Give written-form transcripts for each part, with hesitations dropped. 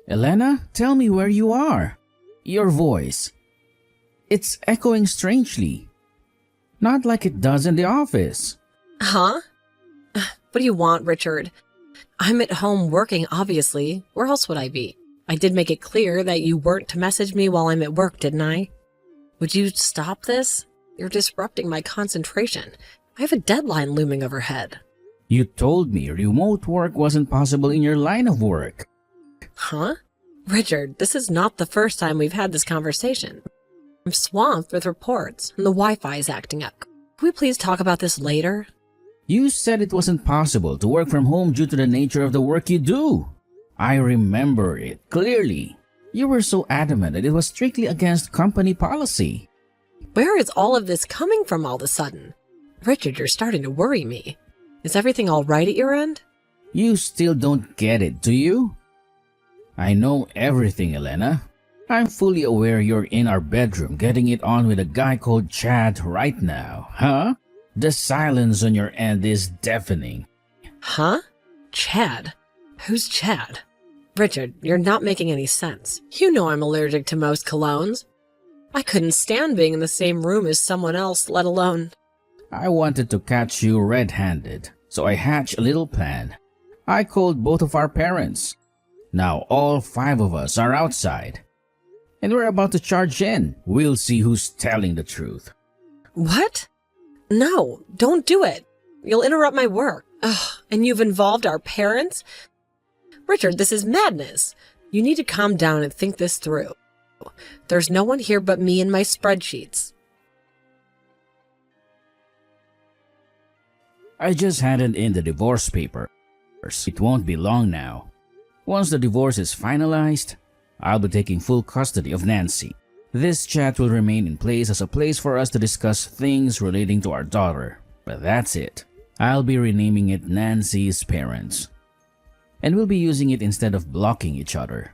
Elena, tell me where you are. Your voice. It's echoing strangely. Not like it does in the office. Huh? What do you want, Richard? I'm at home working, obviously. Where else would I be? I did make it clear that you weren't to message me while I'm at work, didn't I? Would you stop this? You're disrupting my concentration. I have a deadline looming overhead. You told me remote work wasn't possible in your line of work. Huh? Richard, this is not the first time we've had this conversation. I'm swamped with reports, and the Wi-Fi is acting up. Can we please talk about this later? You said it wasn't possible to work from home due to the nature of the work you do. I remember it clearly. You were so adamant that it was strictly against company policy. Where is all of this coming from all of a sudden? Richard, you're starting to worry me. Is everything all right at your end? You still don't get it, do you? I know everything, Elena. I'm fully aware you're in our bedroom getting it on with a guy called Chad right now, huh? The silence on your end is deafening. Huh? Chad? Who's Chad? Richard, you're not making any sense. You know I'm allergic to most colognes. I couldn't stand being in the same room as someone else, let alone... I wanted to catch you red-handed, so I hatched a little plan. I called both of our parents. Now all 5 of us are outside. And we're about to charge in. We'll see who's telling the truth. What? No, don't do it. You'll interrupt my work. Ugh, and you've involved our parents? Richard, this is madness. You need to calm down and think this through. There's no one here but me and my spreadsheets. I just handed in the divorce papers. It won't be long now. Once the divorce is finalized, I'll be taking full custody of Nancy. This chat will remain in place as a place for us to discuss things relating to our daughter. But that's it. I'll be renaming it Nancy's Parents. And we'll be using it instead of blocking each other.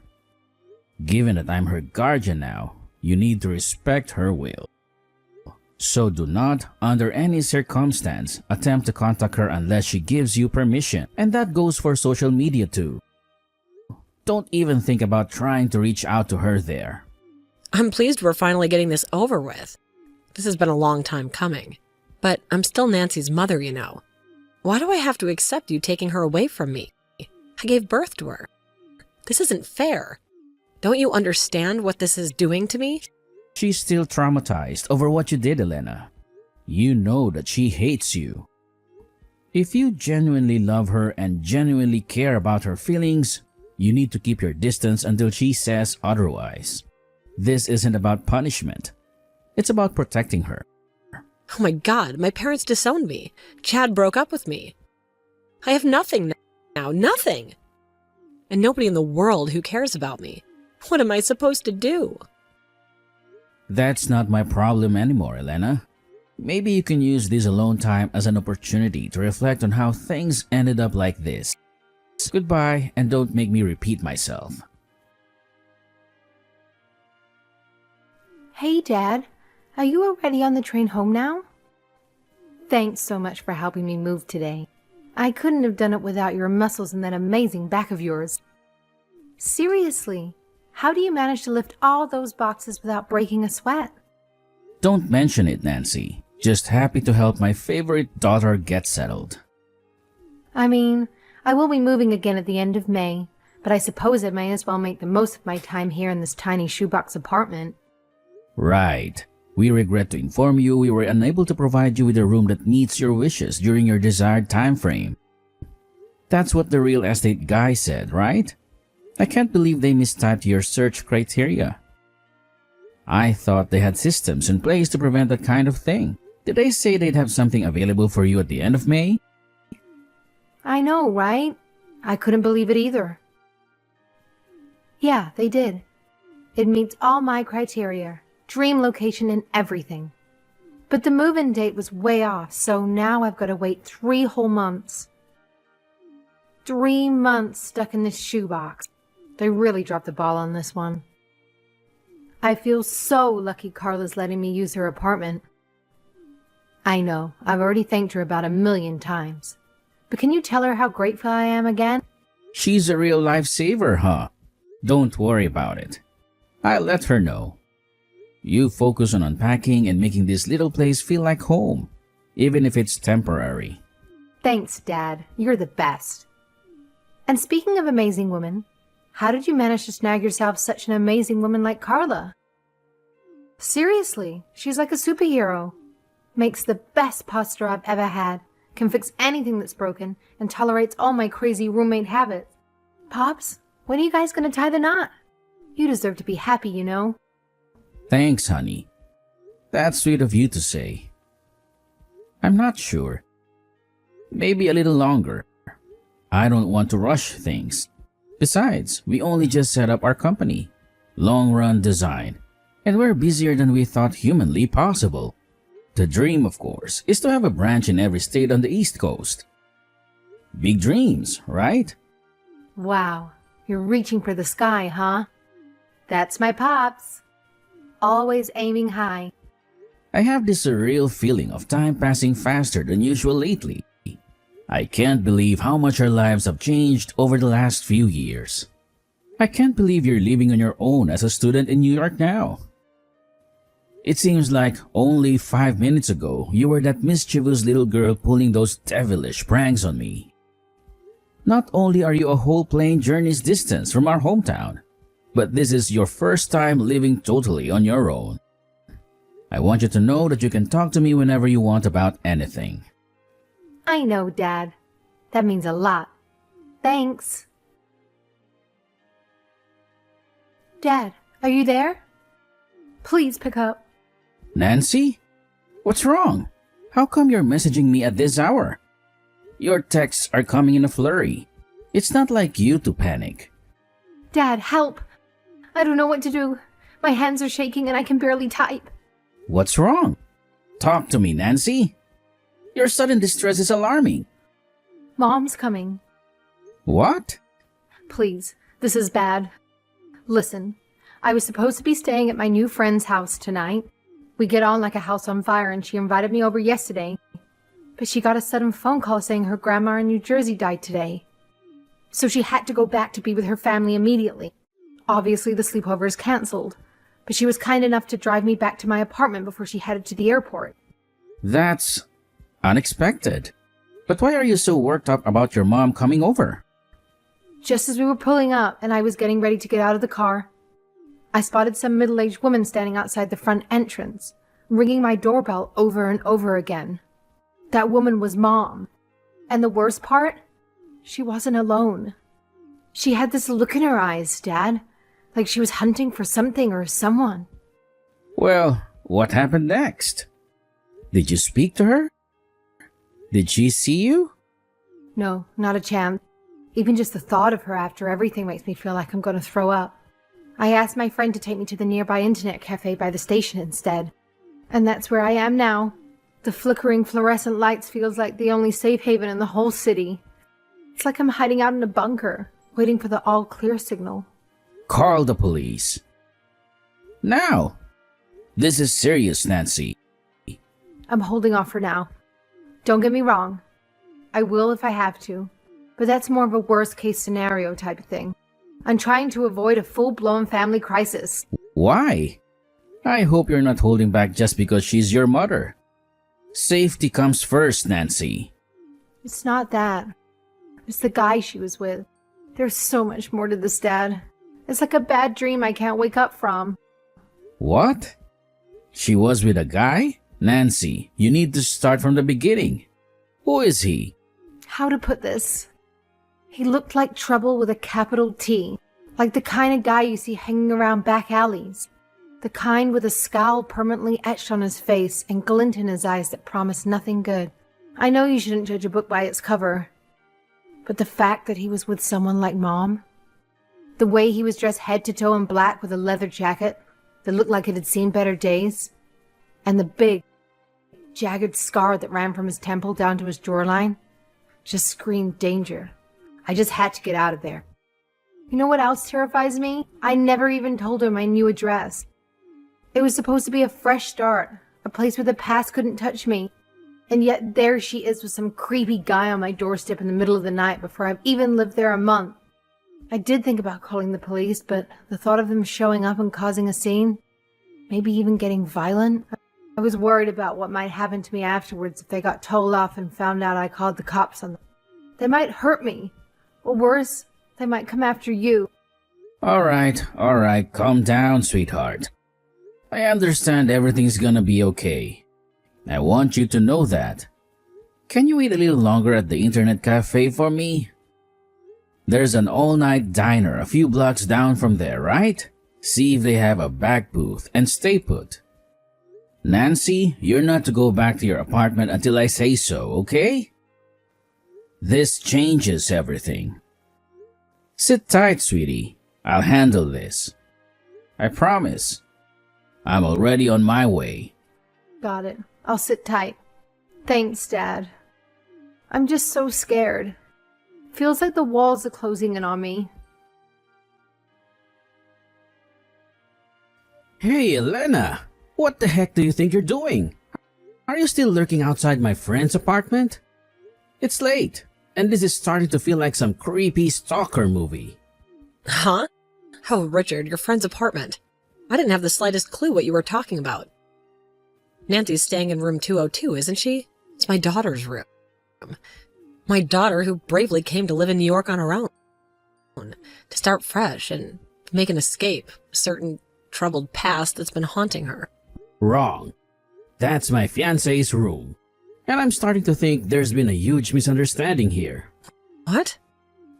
Given that I'm her guardian now, you need to respect her will. So do not, under any circumstance, attempt to contact her unless she gives you permission. And that goes for social media too. Don't even think about trying to reach out to her there. I'm pleased we're finally getting this over with. This has been a long time coming. But I'm still Nancy's mother, you know. Why do I have to accept you taking her away from me? I gave birth to her. This isn't fair. Don't you understand what this is doing to me? She's still traumatized over what you did, Elena. You know that she hates you. If you genuinely love her and genuinely care about her feelings, you need to keep your distance until she says otherwise. This isn't about punishment. It's about protecting her. Oh my God, my parents disowned me. Chad broke up with me. I have nothing now, nothing. And nobody in the world who cares about me. What am I supposed to do? That's not my problem anymore, Elena. Maybe you can use this alone time as an opportunity to reflect on how things ended up like this. Goodbye, and don't make me repeat myself. Hey, Dad. Are you already on the train home now? Thanks so much for helping me move today. I couldn't have done it without your muscles and that amazing back of yours. Seriously, how do you manage to lift all those boxes without breaking a sweat? Don't mention it, Nancy. Just happy to help my favorite daughter get settled. I mean, I will be moving again at the end of May, but I suppose I may as well make the most of my time here in this tiny shoebox apartment. Right. We regret to inform you we were unable to provide you with a room that meets your wishes during your desired time frame. That's what the real estate guy said, right? I can't believe they mistyped your search criteria. I thought they had systems in place to prevent that kind of thing. Did they say they'd have something available for you at the end of May? I know, right? I couldn't believe it either. Yeah, they did. It meets all my criteria. Dream location and everything. But the move-in date was way off, so now I've got to wait 3 whole months. 3 months stuck in this shoebox. They really dropped the ball on this one. I feel so lucky Carla's letting me use her apartment. I know, I've already thanked her about 1,000,000 times. But can you tell her how grateful I am again? She's a real lifesaver, huh? Don't worry about it. I'll let her know. You focus on unpacking and making this little place feel like home, even if it's temporary. Thanks, Dad. You're the best. And speaking of amazing women, how did you manage to snag yourself such an amazing woman like Carla? Seriously, she's like a superhero. Makes the best pasta I've ever had, can fix anything that's broken, and tolerates all my crazy roommate habits. Pops, when are you guys gonna tie the knot? You deserve to be happy, you know. Thanks, honey. That's sweet of you to say. I'm not sure. Maybe a little longer. I don't want to rush things. Besides, we only just set up our company, Long Run Design, and we're busier than we thought humanly possible. The dream, of course, is to have a branch in every state on the East Coast. Big dreams, right? Wow, you're reaching for the sky, huh? That's my Pops. Always aiming high. I have this surreal feeling of time passing faster than usual lately. I can't believe how much our lives have changed over the last few years. I can't believe you're living on your own as a student in New York now. It seems like only 5 minutes ago you were that mischievous little girl pulling those devilish pranks on me. Not only are you a whole plane journey's distance from our hometown, but this is your first time living totally on your own. I want you to know that you can talk to me whenever you want about anything. I know, Dad. That means a lot. Thanks. Dad, are you there? Please pick up. Nancy? What's wrong? How come you're messaging me at this hour? Your texts are coming in a flurry. It's not like you to panic. Dad, help! I don't know what to do. My hands are shaking and I can barely type. What's wrong? Talk to me, Nancy. Your sudden distress is alarming. Mom's coming. What? Please, this is bad. Listen, I was supposed to be staying at my new friend's house tonight. We get on like a house on fire and she invited me over yesterday. But she got a sudden phone call saying her grandma in New Jersey died today. So she had to go back to be with her family immediately. Obviously the sleepover is cancelled, but she was kind enough to drive me back to my apartment before she headed to the airport. That's unexpected. But why are you so worked up about your mom coming over? Just as we were pulling up and I was getting ready to get out of the car, I spotted some middle-aged woman standing outside the front entrance, ringing my doorbell over and over again. That woman was Mom. And the worst part? She wasn't alone. She had this look in her eyes, Dad, like she was hunting for something or someone. Well, what happened next? Did you speak to her? Did she see you? No, not a chance. Even just the thought of her after everything makes me feel like I'm going to throw up. I asked my friend to take me to the nearby internet cafe by the station instead. And that's where I am now. The flickering fluorescent lights feels like the only safe haven in the whole city. It's like I'm hiding out in a bunker, waiting for the all-clear signal. Call the police. Now! This is serious, Nancy. I'm holding off for now. Don't get me wrong. I will if I have to. But that's more of a worst-case scenario type of thing. I'm trying to avoid a full-blown family crisis. Why? I hope you're not holding back just because she's your mother. Safety comes first, Nancy. It's not that. It's the guy she was with. There's so much more to this, Dad. It's like a bad dream I can't wake up from. What? She was with a guy? Nancy, you need to start from the beginning. Who is he? How to put this? He looked like trouble with a capital T. Like the kind of guy you see hanging around back alleys. The kind with a scowl permanently etched on his face and glint in his eyes that promise nothing good. I know you shouldn't judge a book by its cover. But the fact that he was with someone like Mom, the way he was dressed head to toe in black with a leather jacket that looked like it had seen better days, and the big, jagged scar that ran from his temple down to his jawline, just screamed danger. I just had to get out of there. You know what else terrifies me? I never even told her my new address. It was supposed to be a fresh start, a place where the past couldn't touch me. And yet there she is with some creepy guy on my doorstep in the middle of the night before I've even lived there a month. I did think about calling the police, but the thought of them showing up and causing a scene, maybe even getting violent, I was worried about what might happen to me afterwards if they got told off and found out I called the cops on them. They might hurt me. Or worse, they might come after you. All right, calm down, sweetheart. I understand everything's gonna be okay. I want you to know that. Can you wait a little longer at the internet cafe for me? There's an all-night diner a few blocks down from there, right? See if they have a back booth and stay put. Nancy, you're not to go back to your apartment until I say so, okay? This changes everything. Sit tight, sweetie. I'll handle this. I promise. I'm already on my way. Got it. I'll sit tight. Thanks, Dad. I'm just so scared. Feels like the walls are closing in on me. Hey, Elena! What the heck do you think you're doing? Are you still lurking outside my friend's apartment? It's late, and this is starting to feel like some creepy stalker movie. Huh? Oh, Richard, your friend's apartment. I didn't have the slightest clue what you were talking about. Nancy's staying in room 202, isn't she? It's my daughter's room. My daughter who bravely came to live in New York on her own. To start fresh and make an escape, a certain troubled past that's been haunting her. Wrong. That's my fiancé's room. And I'm starting to think there's been a huge misunderstanding here. What?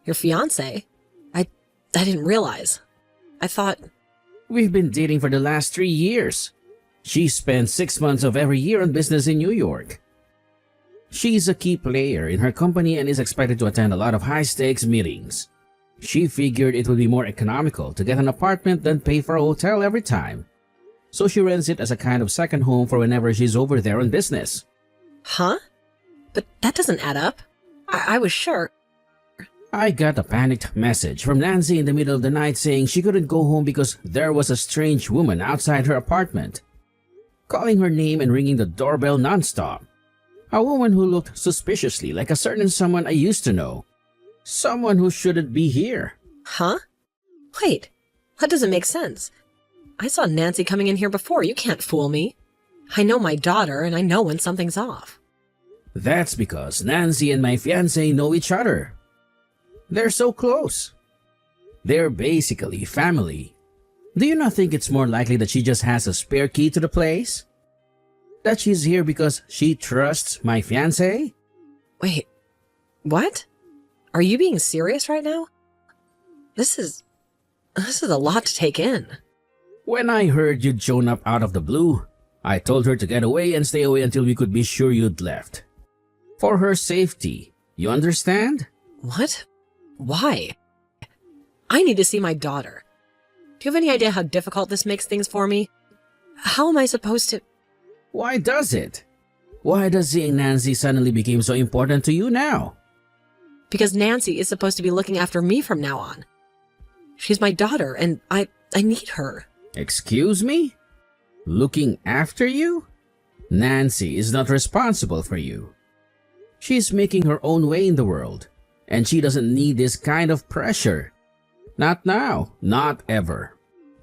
Your fiancé? I didn't realize. I thought... We've been dating for the last 3 years. She spent 6 months of every year on business in New York. She's a key player in her company and is expected to attend a lot of high-stakes meetings. She figured it would be more economical to get an apartment than pay for a hotel every time. So she rents it as a kind of second home for whenever she's over there on business. Huh? But that doesn't add up. I was sure. I got a panicked message from Nancy in the middle of the night saying she couldn't go home because there was a strange woman outside her apartment, calling her name and ringing the doorbell nonstop. A woman who looked suspiciously like a certain someone I used to know. Someone who shouldn't be here. Huh? Wait, that doesn't make sense. I saw Nancy coming in here before. You can't fool me. I know my daughter, and I know when something's off. That's because Nancy and my fiancé know each other. They're so close. They're basically family. Do you not think it's more likely that she just has a spare key to the place? That she's here because she trusts my fiancé? Wait, what? Are you being serious right now? This is a lot to take in. When I heard you'd shown up out of the blue, I told her to get away and stay away until we could be sure you'd left. For her safety, you understand? What? Why? I need to see my daughter. Do you have any idea how difficult this makes things for me? How am I supposed to... Why does it? Why does seeing Nancy suddenly become so important to you now? Because Nancy is supposed to be looking after me from now on. She's my daughter, and I need her. Excuse me? Looking after you? Nancy is not responsible for you. She's making her own way in the world, and she doesn't need this kind of pressure. Not now, not ever.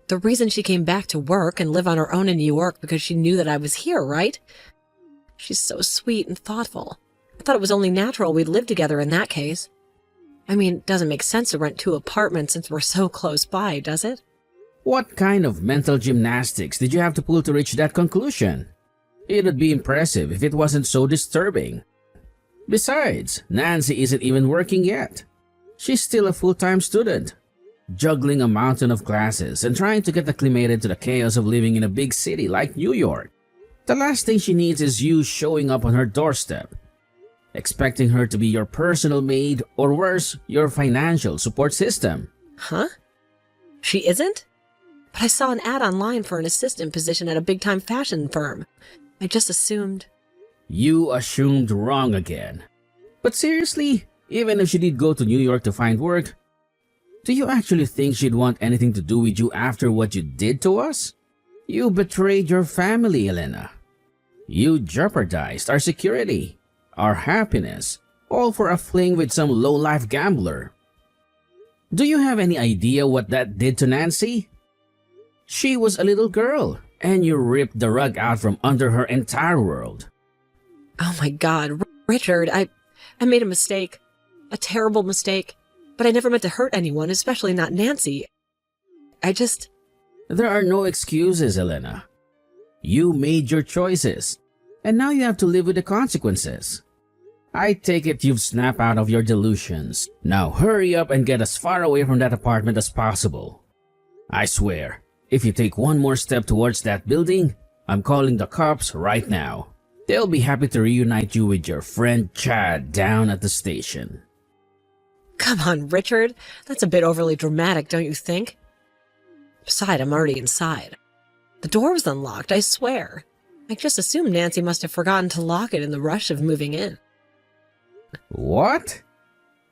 The reason she came back to work and live on her own in New York because she knew that I was here, right? She's so sweet and thoughtful. I thought it was only natural we'd live together in that case. I mean, it doesn't make sense to rent 2 apartments since we're so close by, does it? What kind of mental gymnastics did you have to pull to reach that conclusion? It'd be impressive if it wasn't so disturbing. Besides, Nancy isn't even working yet. She's still a full-time student, juggling a mountain of classes and trying to get acclimated to the chaos of living in a big city like New York. The last thing she needs is you showing up on her doorstep, expecting her to be your personal maid or worse, your financial support system. Huh? She isn't? But I saw an ad online for an assistant position at a big-time fashion firm. I just assumed... You assumed wrong again. But seriously, even if she did go to New York to find work, do you actually think she'd want anything to do with you after what you did to us? You betrayed your family, Elena. You jeopardized our security, our happiness, all for a fling with some low-life gambler. Do you have any idea what that did to Nancy? She was a little girl, and you ripped the rug out from under her entire world. Oh my God, Richard, I made a mistake. A terrible mistake. But I never meant to hurt anyone, especially not Nancy. There are no excuses, Elena. You made your choices, and now you have to live with the consequences. I take it you've snapped out of your delusions. Now hurry up and get as far away from that apartment as possible. I swear, if you take one more step towards that building, I'm calling the cops right now. They'll be happy to reunite you with your friend Chad down at the station. Come on, Richard. That's a bit overly dramatic, don't you think? Besides, I'm already inside. The door was unlocked, I swear. I just assumed Nancy must have forgotten to lock it in the rush of moving in. What?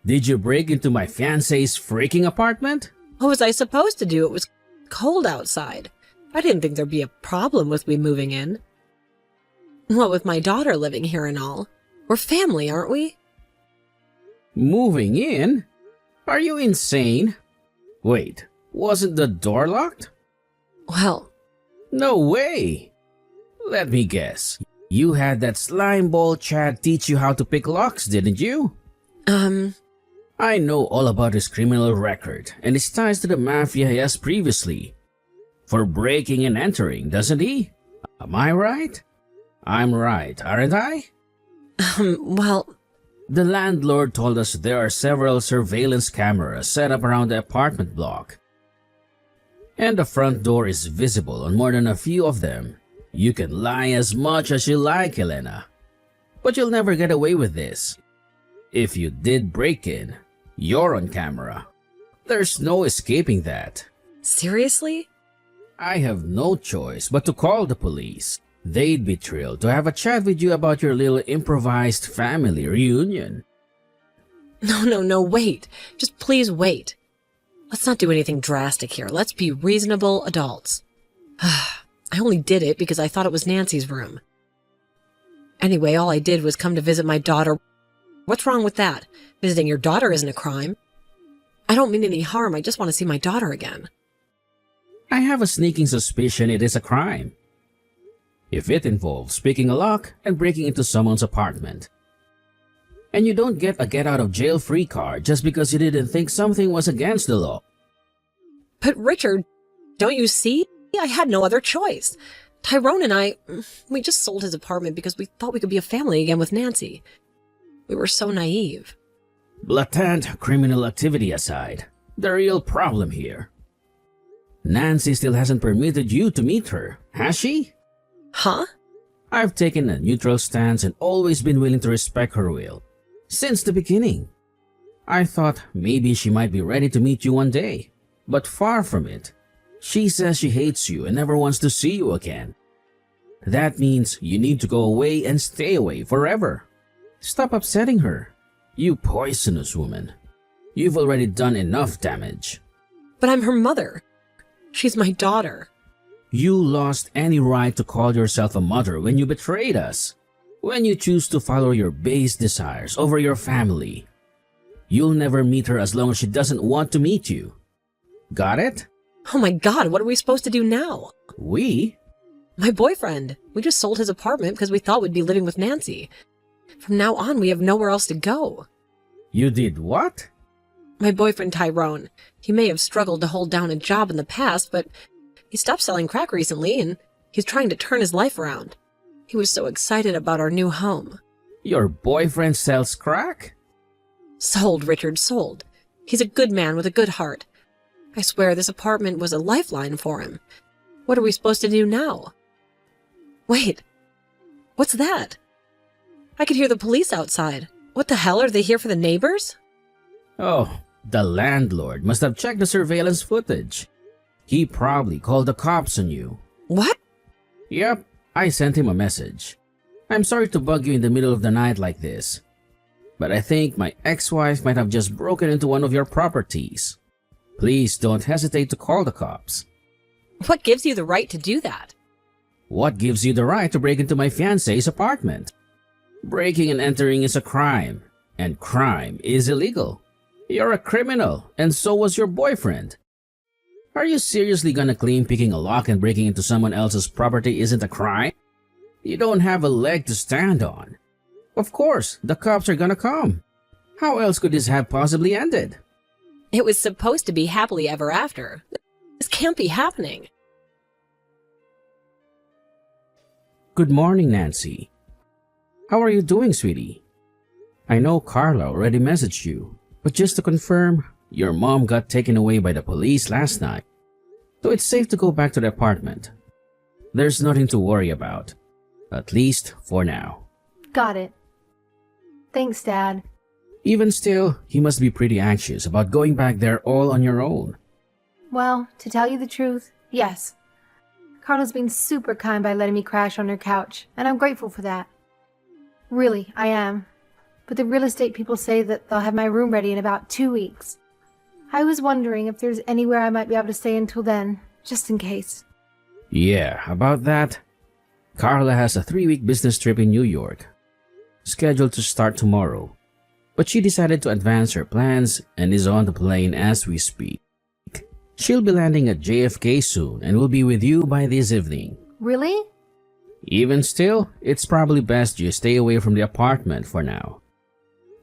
Did you break into my fiancé's freaking apartment? What was I supposed to do? It was cold outside. I didn't think there'd be a problem with me moving in. What with my daughter living here and all? We're family, aren't we? Moving in? Are you insane? Wait, wasn't the door locked? Well, No way! Let me guess. You had that slimeball Chad teach you how to pick locks, didn't you? I know all about his criminal record and his ties to the mafia he has previously. For breaking and entering, doesn't he? Am I right? I'm right, aren't I? well, The landlord told us there are several surveillance cameras set up around the apartment block. And the front door is visible on more than a few of them. You can lie as much as you like, Elena. But you'll never get away with this. If you did break in, you're on camera. There's no escaping that. seriously? I have no choice but to call the police. They'd be thrilled to have a chat with you about your little improvised family reunion. No, wait. Just please wait. Let's not do anything drastic here. Let's be reasonable adults. I only did it because I thought it was Nancy's room. Anyway, all I did was come to visit my daughter. What's wrong with that? Visiting your daughter isn't a crime. I don't mean any harm. I just want to see my daughter again. I have a sneaking suspicion it is a crime. If it involves picking a lock and breaking into someone's apartment. And you don't get a get-out-of-jail-free card just because you didn't think something was against the law. But Richard, don't you see? I had no other choice. Tyrone and I, we just sold his apartment because we thought we could be a family again with Nancy. We were so naive. Blatant criminal activity aside, the real problem here. Nancy still hasn't permitted you to meet her, has she? Huh? I've taken a neutral stance and always been willing to respect her will. Since the beginning. I thought maybe she might be ready to meet you one day, but far from it. She says she hates you and never wants to see you again. That means you need to go away and stay away forever. Stop upsetting her, you poisonous woman. You've already done enough damage. But I'm her mother. She's my daughter. You lost any right to call yourself a mother when you betrayed us. When you choose to follow your base desires over your family. You'll never meet her as long as she doesn't want to meet you. Got it? Oh my God, what are we supposed to do now? We? My boyfriend. We just sold his apartment because we thought we'd be living with Nancy. From now on, we have nowhere else to go. You did what? My boyfriend Tyrone. He may have struggled to hold down a job in the past, but he stopped selling crack recently and he's trying to turn his life around. He was so excited about our new home. Your boyfriend sells crack? Sold, Richard, sold. He's a good man with a good heart. I swear this apartment was a lifeline for him. What are we supposed to do now? Wait, what's that? I could hear the police outside. What the hell, are they here for the neighbors? Oh, the landlord must have checked the surveillance footage. He probably called the cops on you. What? Yep, I sent him a message. I'm sorry to bug you in the middle of the night like this, but I think my ex-wife might have just broken into one of your properties. Please don't hesitate to call the cops. What gives you the right to do that? What gives you the right to break into my fiancé's apartment? Breaking and entering is a crime, and crime is illegal. You're a criminal, and so was your boyfriend. Are you seriously gonna claim picking a lock and breaking into someone else's property isn't a crime? You don't have a leg to stand on. Of course, the cops are gonna come. How else could this have possibly ended? It was supposed to be happily ever after. This can't be happening. Good morning, Nancy. How are you doing, sweetie? I know Carla already messaged you, but just to confirm, your mom got taken away by the police last night, so it's safe to go back to the apartment. There's nothing to worry about, at least for now. Got it. Thanks, Dad. Even still, you must be pretty anxious about going back there all on your own. Well, to tell you the truth, yes. Carla's been super kind by letting me crash on her couch, and I'm grateful for that. Really, I am. But the real estate people say that they'll have my room ready in about 2 weeks. I was wondering if there's anywhere I might be able to stay until then, just in case. Yeah, about that. Carla has a 3-week business trip in New York, scheduled to start tomorrow. But she decided to advance her plans and is on the plane as we speak. She'll be landing at JFK soon and will be with you by this evening. Really? Even still, it's probably best you stay away from the apartment for now.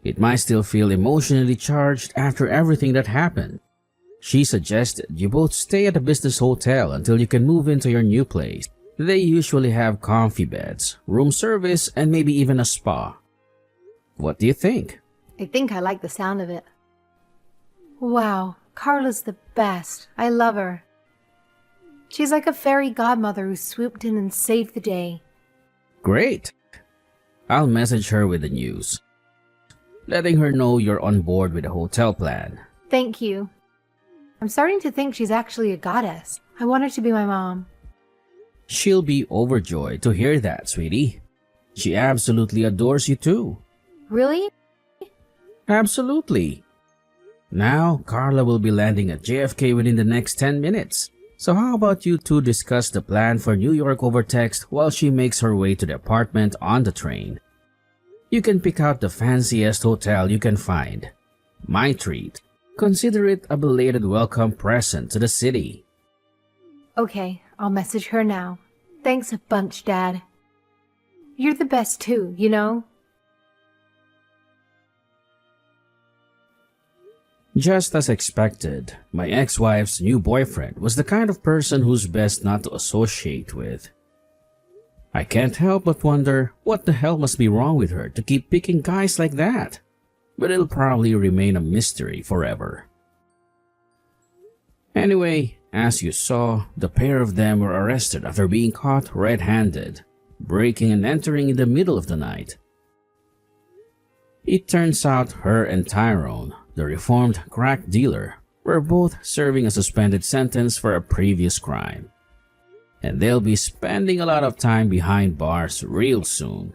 It might still feel emotionally charged after everything that happened. She suggested you both stay at a business hotel until you can move into your new place. They usually have comfy beds, room service, and maybe even a spa. What do you think? I think I like the sound of it. Wow, Carla's the best. I love her. She's like a fairy godmother who swooped in and saved the day. Great. I'll message her with the news, letting her know you're on board with the hotel plan. Thank you. I'm starting to think she's actually a goddess. I want her to be my mom. She'll be overjoyed to hear that, sweetie. She absolutely adores you too. Really? Absolutely. Now, Carla will be landing at JFK within the next 10 minutes. So how about you two discuss the plan for New York over text while she makes her way to the apartment on the train? You can pick out the fanciest hotel you can find. My treat. Consider it a belated welcome present to the city. Okay, I'll message her now. Thanks a bunch, Dad. You're the best too, you know? Just as expected, my ex-wife's new boyfriend was the kind of person who's best not to associate with. I can't help but wonder what the hell must be wrong with her to keep picking guys like that. But it'll probably remain a mystery forever. Anyway, as you saw, the pair of them were arrested after being caught red-handed, breaking and entering in the middle of the night. It turns out her and Tyrone, the reformed crack dealer, were both serving a suspended sentence for a previous crime. And they'll be spending a lot of time behind bars real soon.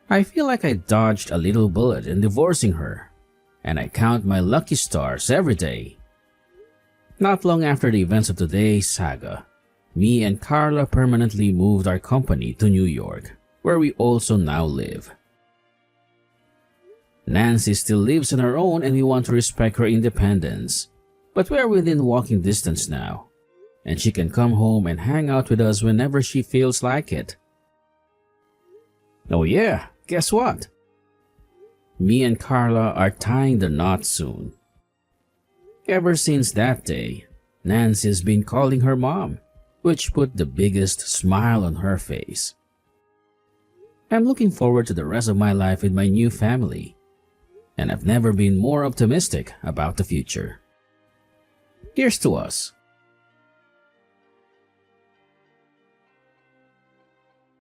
I feel like I dodged a little bullet in divorcing her, and I count my lucky stars every day. Not long after the events of today's saga, me and Carla permanently moved our company to New York, where we also now live. Nancy still lives on her own and we want to respect her independence, but we're within walking distance now, and she can come home and hang out with us whenever she feels like it. Oh yeah, guess what? Me and Carla are tying the knot soon. Ever since that day, Nancy's been calling her mom, which put the biggest smile on her face. I'm looking forward to the rest of my life with my new family, and I've never been more optimistic about the future. Here's to us.